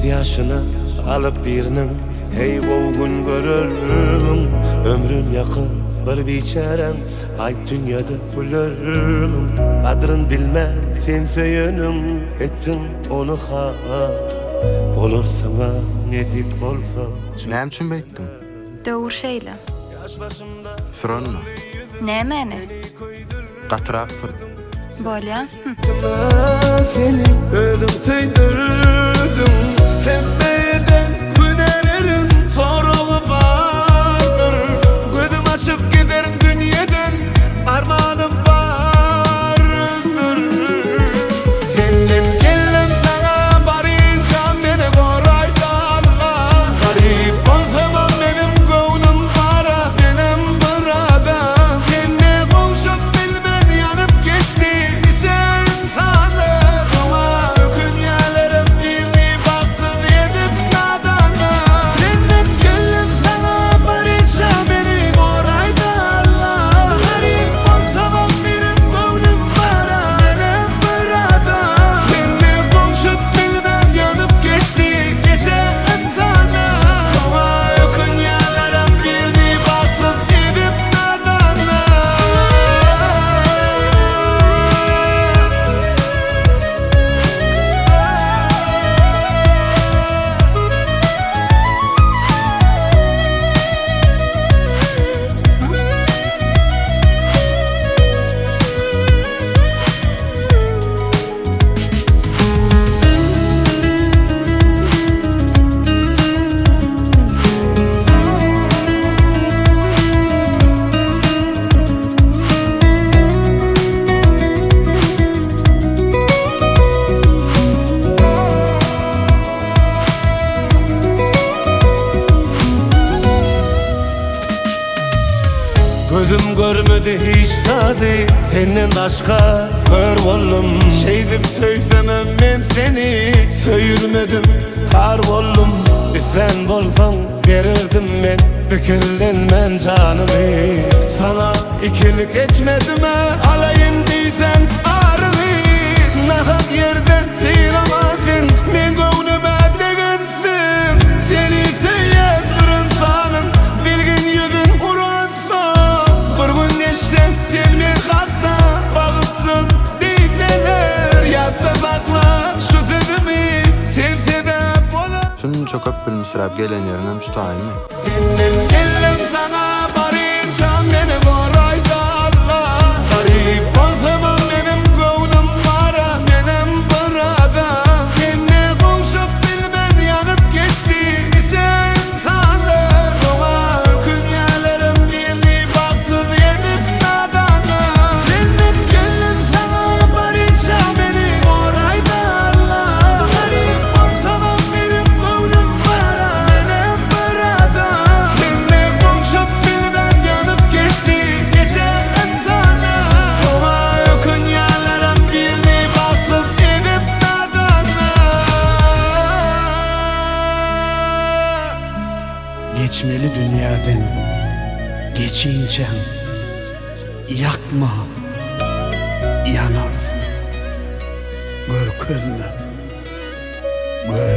yaşını alıp birinin hey o gün görürüm. Ömrüm yakın bir biçaren ay dünyada gülerim. Kadrın bilmem sen söyünüm ettin onu ha. Olur sana nezip olsa. Näme üçin beýtdim? Döwür şeýle. Frenmi? Nämäni? Gatyrak fırd. Bolýa? Seni özüm söydürdüm. Hep beyden günelerim soruğu vardır. Gözüm açıp giderim dünyadan armağanım vardır. Senden gelen sana barınca beni koraydı Allah. Garip olsam benim gönlüm para benim burada. Seninle konuşup bilmen yanıp geçti sen sana. Ama dünyalerim birini baksız yedip nadana. Senden gelen sana barınca beni koraydı Allah. Garip olsam benim gönlüm para benim burada. Seninle konuşup bilmem yanıp geçti geçen sana. Ama dünyalerim birini baksız yedip nadana. Gözüm görmedi hiç sadi senden başka kör oldum. Şey dip söysemem ben seni söyürmedim har oldum. Sen bolsan verirdim ben bükürlenmen canımı. Sana ikilik etmedim ha alayın diysen ağrını. Nahak yerden sıyıramazsın men gönlüme deginsin. Seni söyleyen bir insanın bilgin yüzün uğraşma. Bir gün neşten sen men hakta bağıtsız değiller. Yatta sakla şu sözümü sen sebep olan. Şunun çok öp bilmisirab gelen yerinem tutayım. Senden gelen sana barınca beni koraydı Allah. Garip olsam benim gönlüm para benim burada. Seninle konuşup bilmen yanıp geçti sen sana. Sonra dünyalerim birini baksız yedip nadana. Senden gelen sana barınca beni koraydı Allah. Garip olsam benim gönlüm para benim burada. Seninle konuşup bilmem yanıp geçti geçen sana. Sonra dünyalerim birini baksız yedip nadana. Geçmeli dünyadan geçince yakma yanarsın. Gör közünü, gör